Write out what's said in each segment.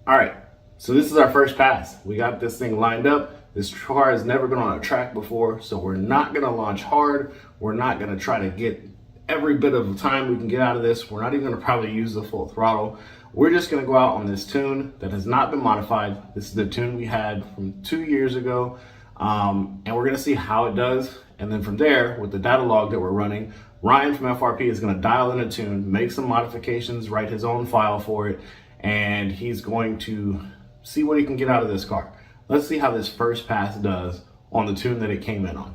All right, so this is our first pass. We got this thing lined up. This car has never been on a track before, so we're not gonna launch hard. We're not gonna try to get every bit of time we can get out of this. We're not even gonna probably use the full throttle. We're just gonna go out on this tune that has not been modified. This is the tune we had from 2 years ago. And we're gonna see how it does. And then from there, with the data log that we're running, Ryan from FRP is gonna dial in a tune, make some modifications, write his own file for it, and he's going to see what he can get out of this car. Let's see how this first pass does on the tune that it came in on.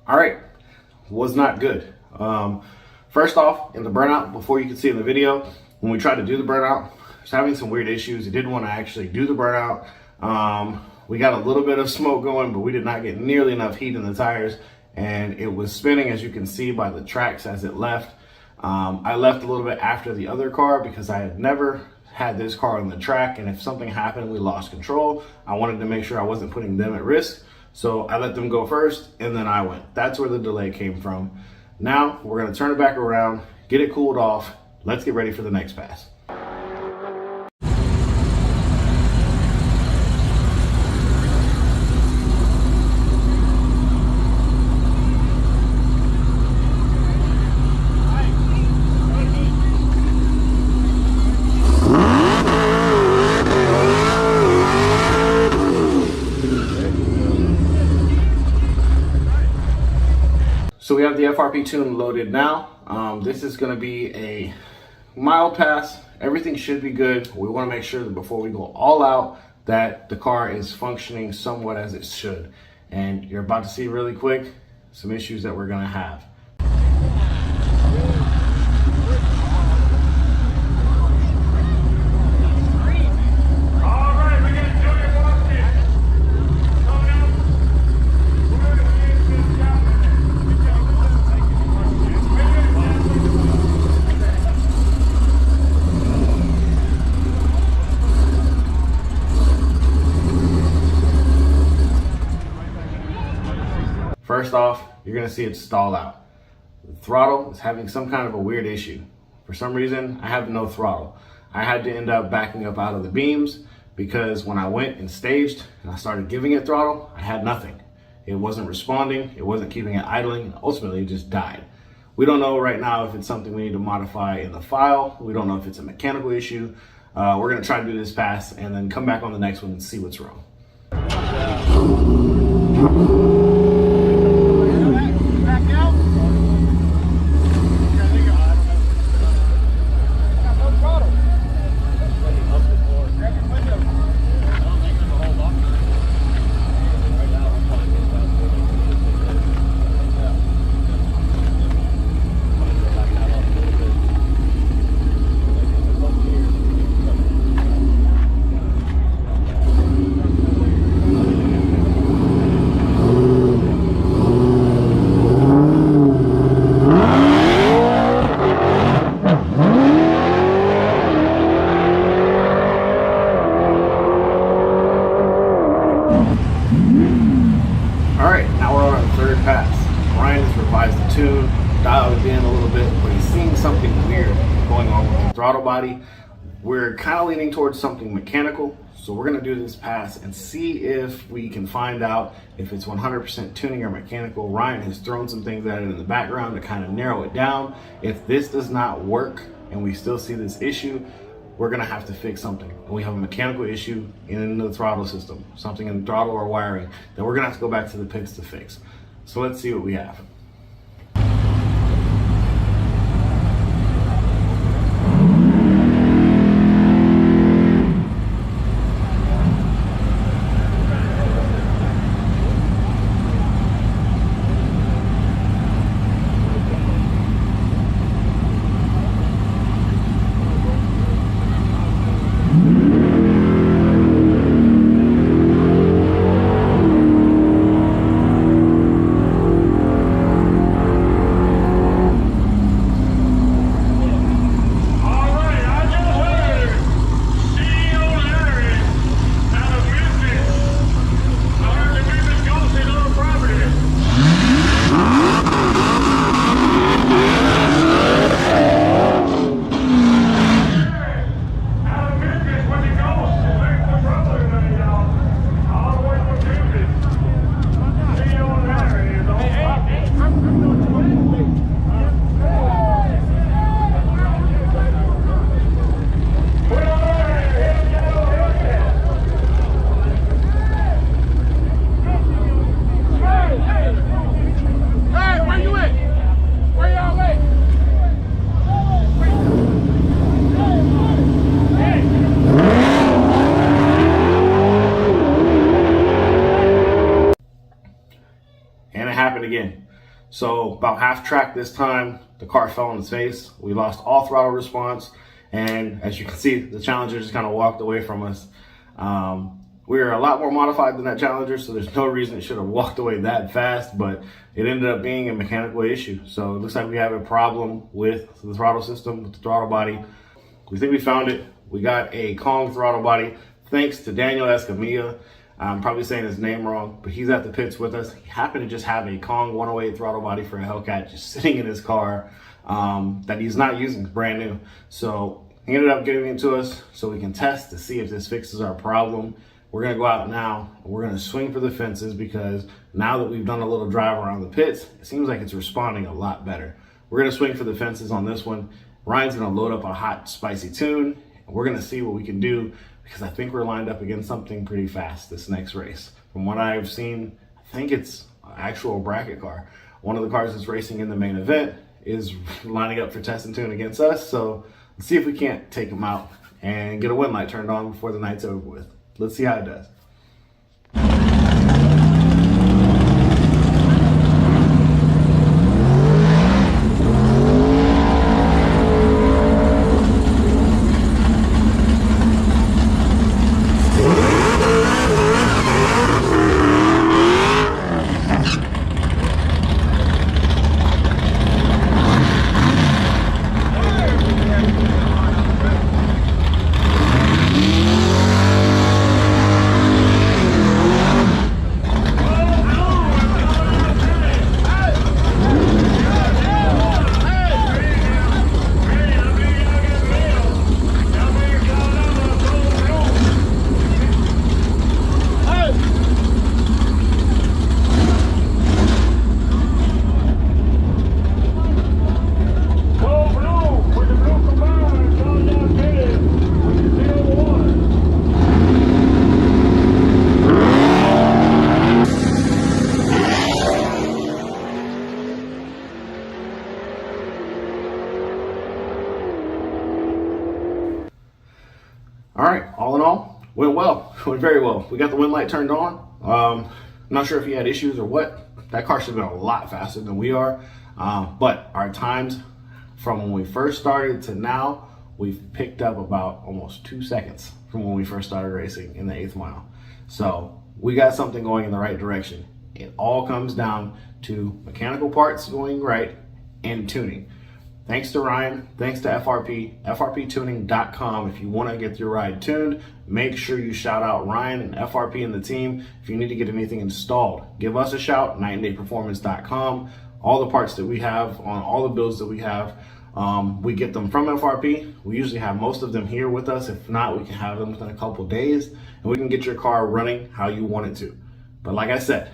All right, was not good. First off, in the burnout, before you could see in the video, when we tried to do the burnout, I was having some weird issues. It didn't want to actually do the burnout. We got a little bit of smoke going, but we did not get nearly enough heat in the tires, and it was spinning, as you can see by the tracks as it left. I left a little bit after the other car because I had never had this car on the track, and if something happened, we lost control. I wanted to make sure I wasn't putting them at risk. So I let them go first, and then I went. That's where the delay came from. Now we're gonna turn it back around, get it cooled off. Let's get ready for the next pass. So we have the FRP tune loaded now. This is gonna be a mild pass. Everything should be good. We wanna make sure that before we go all out that the car is functioning somewhat as it should. And you're about to see really quick some issues that we're gonna have. First off, you're gonna see it stall out. The throttle is having some kind of a weird issue. For some reason, I have no throttle. I had to end up backing up out of the beams because when I went and staged and I started giving it throttle, I had nothing. It wasn't responding, it wasn't keeping it idling, and ultimately it just died. We don't know right now if it's something we need to modify in the file. We don't know if it's a mechanical issue. We're gonna try to do this pass and then come back on the next one and see what's wrong. Ryan has revised the tune, dialed it in a little bit, but he's seeing something weird going on with the throttle body. We're kind of leaning towards something mechanical, so we're gonna do this pass and see if we can find out if it's 100% tuning or mechanical. Ryan has thrown some things at it in the background to kind of narrow it down. If this does not work and we still see this issue, we're gonna have to fix something. And we have a mechanical issue in the throttle system, something in the throttle or wiring that we're gonna have to go back to the pits to fix. So let's see what we have. about half track this time, the car fell on its face. We lost all throttle response. And as you can see, the Challenger just kind of walked away from us. We're a lot more modified than that Challenger, so there's no reason it should have walked away that fast, but it ended up being a mechanical issue. So it looks like we have a problem with the throttle system, with the throttle body. We think we found it. We got a Kong throttle body, thanks to Daniel Escamilla. I'm probably saying his name wrong, but he's at the pits with us. He happened to just have a Kong 108 throttle body for a Hellcat just sitting in his car that he's not using, it's brand new. So he ended up giving it to us so we can test to see if this fixes our problem. We're gonna go out now and we're gonna swing for the fences, because now that we've done a little drive around the pits, it seems like it's responding a lot better. We're gonna swing for the fences on this one. Ryan's gonna load up a hot, spicy tune. And we're gonna see what we can do, because I think we're lined up against something pretty fast this next race. From what I've seen, I think it's an actual bracket car. One of the cars that's racing in the main event is lining up for test and tune against us. So let's see if we can't take him out and get a win light turned on before the night's over with. Let's see how it does. All right, all in all, went well, went very well. We got the wind light turned on. Not sure if he had issues or what. That car should have been a lot faster than we are. But our times from when we first started to now, we've picked up about almost 2 seconds from when we first started racing in the 8th mile. So we got something going in the right direction. It all comes down to mechanical parts going right and tuning. Thanks to Ryan, thanks to FRP, FRPtuning.com. If you want to get your ride tuned, make sure you shout out Ryan and FRP and the team. If you need to get anything installed, give us a shout, nightandayperformance.com. All the parts that we have on all the builds that we have, we get them from FRP. We usually have most of them here with us. If not, we can have them within a couple days, and we can get your car running how you want it to. But like I said,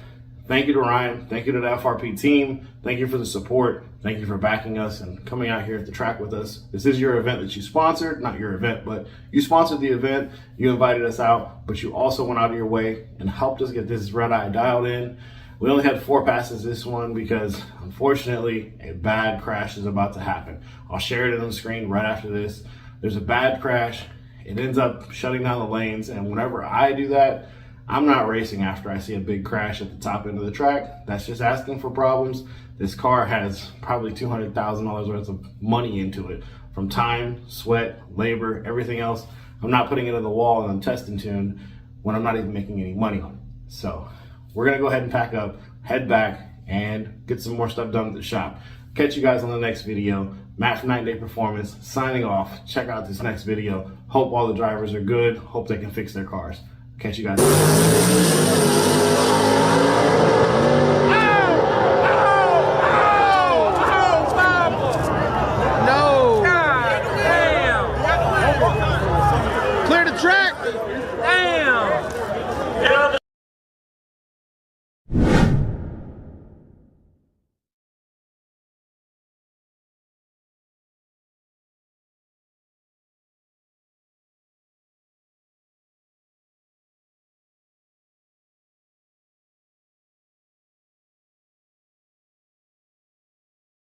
thank you to Ryan, thank you to the FRP team, thank you for the support, thank you for backing us and coming out here at the track with us. This is your event that you sponsored, not your event, but you sponsored the event, you invited us out, but you also went out of your way and helped us get this red eye dialed in. We only had 4 passes this one because unfortunately a bad crash is about to happen. I'll share it on the screen right after this. There's a bad crash, it ends up shutting down the lanes, and whenever I do that, I'm not racing after I see a big crash at the top end of the track. That's just asking for problems. This car has probably $200,000 worth of money into it, from time, sweat, labor, everything else. I'm not putting it in the wall and I'm test and tune when I'm not even making any money on it. So we're gonna go ahead and pack up, head back, and get some more stuff done at the shop. Catch you guys on the next video. Matt from Night and Day Performance signing off. Check out this next video. Hope all the drivers are good. Hope they can fix their cars. Catch you guys.